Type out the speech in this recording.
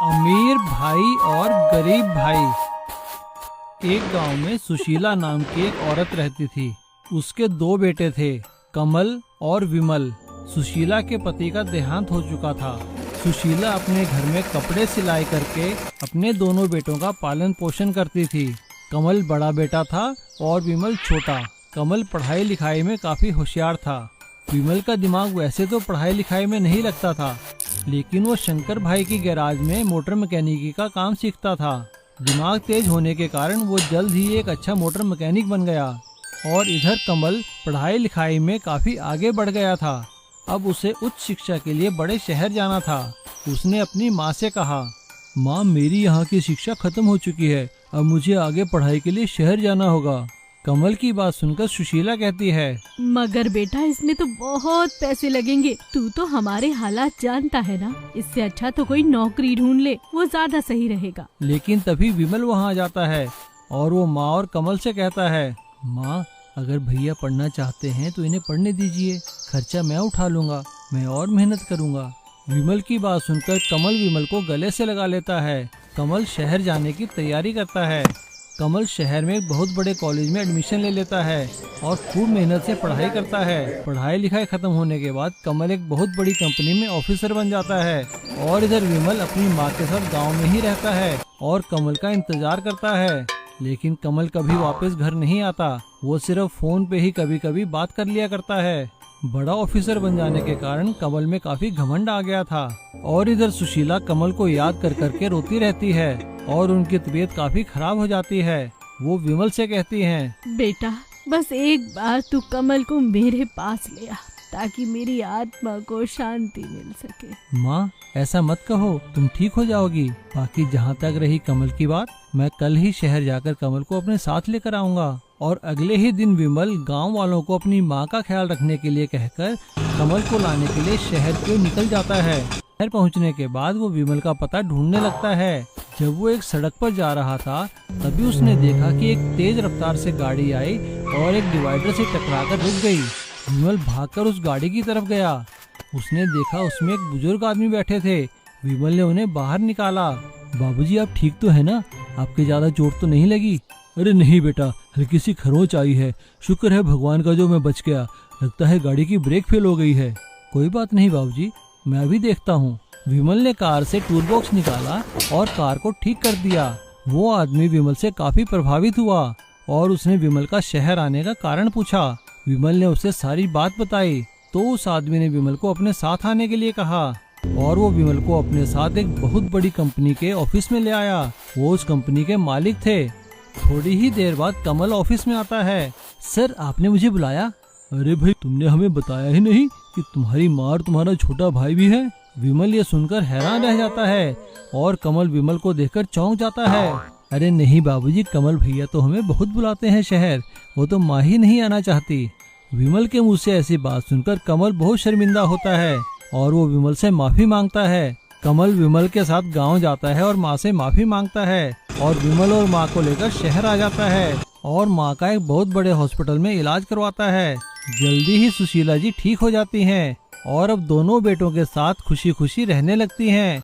अमीर भाई और गरीब भाई। एक गांव में सुशीला नाम की एक औरत रहती थी। उसके दो बेटे थे, कमल और विमल। सुशीला के पति का देहांत हो चुका था। सुशीला अपने घर में कपड़े सिलाई करके अपने दोनों बेटों का पालन पोषण करती थी। कमल बड़ा बेटा था और विमल छोटा। कमल पढ़ाई लिखाई में काफी होशियार था। विमल का दिमाग वैसे तो पढ़ाई लिखाई में नहीं लगता था, लेकिन वो शंकर भाई की गैराज में मोटर मैकेनिकी का काम सीखता था। दिमाग तेज होने के कारण वो जल्द ही एक अच्छा मोटर मैकेनिक बन गया। और इधर कमल पढ़ाई लिखाई में काफी आगे बढ़ गया था। अब उसे उच्च शिक्षा के लिए बड़े शहर जाना था। उसने अपनी माँ से कहा, माँ, मेरी यहाँ की शिक्षा खत्म हो चुकी है, अब मुझे आगे पढ़ाई के लिए शहर जाना होगा। कमल की बात सुनकर सुशीला कहती है, मगर बेटा, इसमें तो बहुत पैसे लगेंगे। तू तो हमारे हालात जानता है ना, इससे अच्छा तो कोई नौकरी ढूंढ ले, वो ज्यादा सही रहेगा। लेकिन तभी विमल वहाँ आ जाता है और वो माँ और कमल से कहता है, माँ, अगर भैया पढ़ना चाहते हैं तो इन्हें पढ़ने दीजिए, खर्चा मैं उठा लूंगा, मैं और मेहनत करूंगा। विमल की बात सुनकर कमल विमल को गले से लगा लेता है। कमल शहर जाने की तैयारी करता है। कमल शहर में एक बहुत बड़े कॉलेज में एडमिशन ले लेता है और खूब मेहनत से पढ़ाई करता है। पढ़ाई लिखाई खत्म होने के बाद कमल एक बहुत बड़ी कंपनी में ऑफिसर बन जाता है। और इधर विमल अपनी माँ के साथ गांव में ही रहता है और कमल का इंतजार करता है। लेकिन कमल कभी वापस घर नहीं आता। वो सिर्फ फोन पे ही कभी कभी बात कर लिया करता है। बड़ा ऑफिसर बन जाने के कारण कमल में काफी घमंड आ गया था। और इधर सुशीला कमल को याद कर करके रोती रहती है और उनकी तबीयत काफी खराब हो जाती है। वो विमल से कहती हैं, बेटा, बस एक बार तू कमल को मेरे पास ले आ, ताकि मेरी आत्मा को शांति मिल सके। माँ, ऐसा मत कहो, तुम ठीक हो जाओगी। बाकी जहाँ तक रही कमल की बात, मैं कल ही शहर जाकर कमल को अपने साथ लेकर आऊंगा। और अगले ही दिन विमल गांव वालों को अपनी माँ का ख्याल रखने के लिए कहकर कमल को लाने के लिए शहर को निकल जाता है। शहर पहुँचने के बाद वो विमल का पता ढूंढने लगता है। जब वो एक सड़क पर जा रहा था, तभी उसने देखा कि एक तेज रफ्तार से गाड़ी आई और एक डिवाइडर से टकराकर रुक गई। विमल भागकर उस गाड़ी की तरफ गया। उसने देखा उसमें एक बुजुर्ग आदमी बैठे थे। विमल ने उन्हें बाहर निकाला। बाबूजी, आप ठीक तो है ना? आपके ज्यादा चोट तो नहीं लगी? अरे नहीं बेटा, हल्की सी खरोंच आई है। शुक्र है भगवान का जो मैं बच गया। लगता है गाड़ी की ब्रेक फेल हो गई है। कोई बात नहीं बाबूजी, मैं अभी देखता हूँ। विमल ने कार से टूल बॉक्स निकाला और कार को ठीक कर दिया। वो आदमी विमल से काफी प्रभावित हुआ और उसने विमल का शहर आने का कारण पूछा। विमल ने उसे सारी बात बताई तो उस आदमी ने विमल को अपने साथ आने के लिए कहा और वो विमल को अपने साथ एक बहुत बड़ी कंपनी के ऑफिस में ले आया। वो उस कंपनी के मालिक थे। थोड़ी ही देर बाद कमल ऑफिस में आता है। सर, आपने मुझे बुलाया? अरे भाई, तुमने हमें बताया ही नहीं कि तुम्हारी माँ और तुम्हारा छोटा भाई भी है। विमल ये सुनकर हैरान रह जाता है और कमल विमल को देखकर चौंक जाता है। अरे नहीं बाबूजी, कमल भैया तो हमें बहुत बुलाते हैं शहर, वो तो माँ ही नहीं आना चाहती। विमल के मुंह से ऐसी बात सुनकर कमल बहुत शर्मिंदा होता है और वो विमल से माफी मांगता है। कमल विमल के साथ गांव जाता है और माँ से माफी मांगता है और विमल और माँ को लेकर शहर आ जाता है और माँ का एक बहुत बड़े हॉस्पिटल में इलाज करवाता है। जल्दी ही सुशीला जी ठीक हो जाती हैं और अब दोनों बेटों के साथ खुशी खुशी रहने लगती हैं।